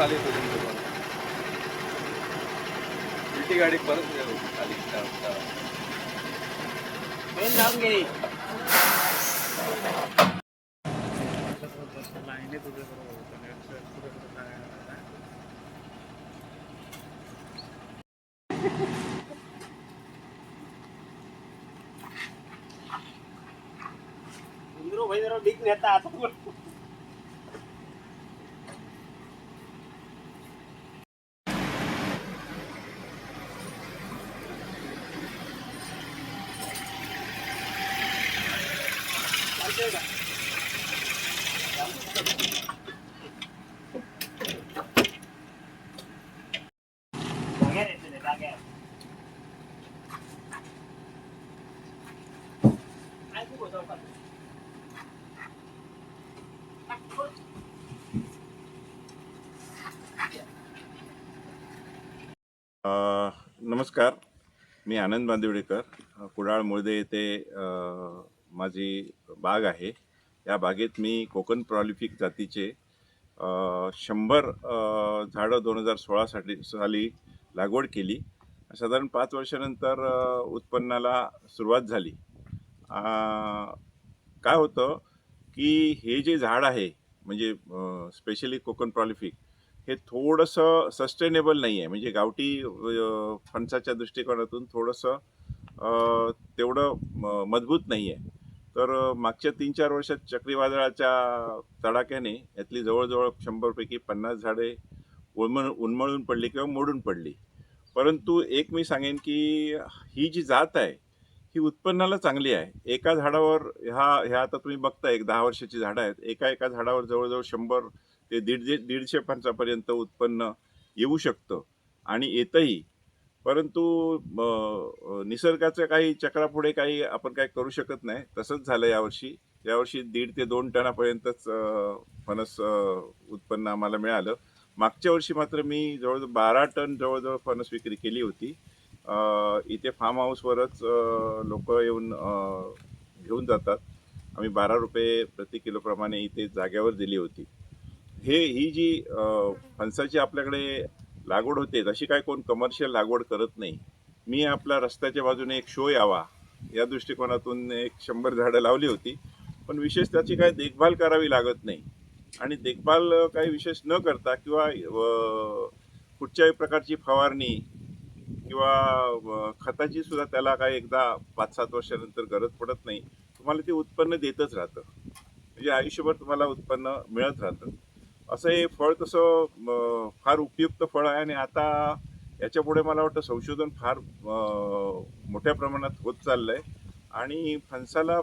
खाली उलटी गाडी परत खाली जाऊन गेली भाई जरा डीक नेता आता नमस्कार, मी आनंद बांदिवडेकर. कुडाळ मुळदे येथे माझी बाग आहे. या बागेत मी कोकण प्रॉलिफिक जातीचे 100 झाडं 2016 साली लागवड केली. साधारण 5 वर्षानंतर उत्पन्नाला सुरुवात झाली. काय होतं की हे जे झाड आहे म्हणजे स्पेशली कोकण प्रॉलिफिक हे थोडंसं सस्टेनेबल नाही आहे. म्हणजे गावठी फणसाच्या दृष्टिकोनातून थोडंसं तेवढं मजबूत नाही आहे. तर मागच्या 3-4 वर्षात चक्रीवादळाच्या तडाख्याने यातली जवळजवळ 100पैकी 50 झाडे उन्मळून पडली किंवा मोडून पडली. परंतु एक मी सांगेन की ही जी जात आहे ही उत्पन्नाला चांगली आहे. एका झाडावर ह्या आता तुम्ही बघता एक 10 वर्षाची झाडं आहेत. एका झाडावर जवळजवळ 100 ते 150 फणसापर्यंत उत्पन्न येऊ शकतं आणि येतंही. परंतु निसर्गाचं काही चक्रापुढे काही आपण काय करू शकत नाही. तसंच झालं यावर्षी. यावर्षी 1.5 ते 2 टनापर्यंतच फणस उत्पन्न आम्हाला मिळालं. मागच्या वर्षी मात्र मी जवळजवळ 12 टन जवळजवळ फणस विक्री केली होती. इथे फार्म हाऊसवरच लोक येऊन घेऊन जातात. आम्ही 12 रुपये प्रति किलोप्रमाणे इथे जाग्यावर दिली होती. ही जी फणसाची आपल्याकडे लागवड होते तशी काय कोण कमर्शियल लागवड करत नाही. मी आपल्या रस्त्याच्या बाजूने एक शो यावा या दृष्टिकोनातून एक 100 झाडं लावली होती. पण विशेष त्याची काय देखभाल करावी लागत नाही आणि देखभाल काही विशेष न करता किंवा कुठच्याही प्रकारची फवारणी किंवा खताची सुद्धा त्याला काय एकदा 5-7 वर्षानंतर गरज पडत नाही. तुम्हाला ते उत्पन्न देतच राहतं. म्हणजे आयुष्यभर तुम्हाला उत्पन्न मिळत राहतं. असं हे फळ तसं फार उपयुक्त फळ आहे आणि आता याच्यापुढे मला वाटतं संशोधन फार मोठ्या प्रमाणात होत चाललं आहे आणि फणसाला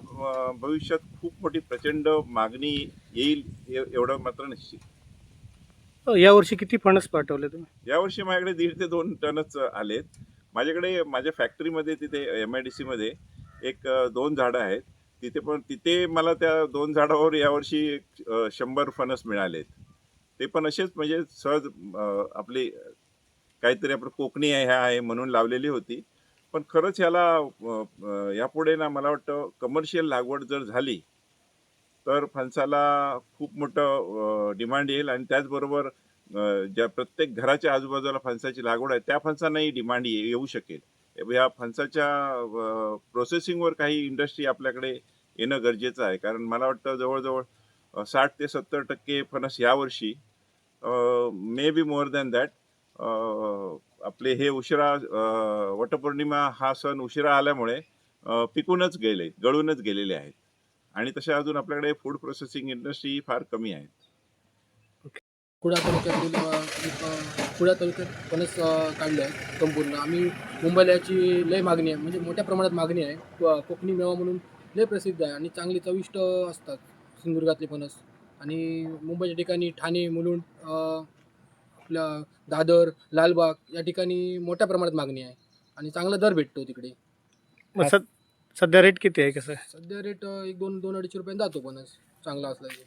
भविष्यात खूप मोठी प्रचंड मागणी येईल एवढं मात्र निश्चित. यावर्षी किती फणस पाठवले तुम्ही? यावर्षी माझ्याकडे 1.5 ते 2 टनच आलेत. माझ्याकडे माझ्या फॅक्टरीमध्ये तिथे MIDC मध्ये एक 2 झाडं आहेत. तिथे मला त्या 2 झाडावर यावर्षी 100 फणस मिळालेत. ते पण असेच म्हणजे सहज आपली काहीतरी आपण कोकणी आहे म्हणून लावलेली होती. पण खरंच ह्याला यापुढे ना मला वाटतं कमर्शियल लागवड जर झाली तर फणसाला खूप मोठं डिमांड येईल आणि त्याचबरोबर ज्या प्रत्येक घराच्या आजूबाजूला फणसाची लागवड आहे त्या फणसांनाही डिमांड येऊ शकेल. ह्या फणसाच्या प्रोसेसिंगवर काही इंडस्ट्री आपल्याकडे येणं गरजेचं आहे. कारण मला वाटतं जवळजवळ 60 ते 70% फणस यावर्षी may be more than that आपले हे उशिरा वटपौर्णिमा हा सण उशिरा आल्यामुळे गळूनच गेलेले आहेत आणि तशा अजून आपल्याकडे फूड प्रोसेसिंग इंडस्ट्री फार कमी आहेत. कुडाळ तालुक्यात फणस काढले आहे संपूर्ण. आम्ही मुंबईला याची लय मागणी आहे, म्हणजे मोठ्या प्रमाणात मागणी आहे. कोकणी मेवा म्हणून लय प्रसिद्ध आहे आणि चांगली चविष्ट असतात सिंधुदुर्गातले फणस. आणि मुंबईच्या ठिकाणी ठाणे, मुलुंड, आपल्या दादर, लालबाग या ठिकाणी मोठ्या प्रमाणात मागणी आहे आणि चांगला दर भेटतो तिकडे. सध्या रेट किती आहे? कसं आहे सध्या रेट 1-2-2-2.5 रुपयांनी जातो फणस चांगला असला की.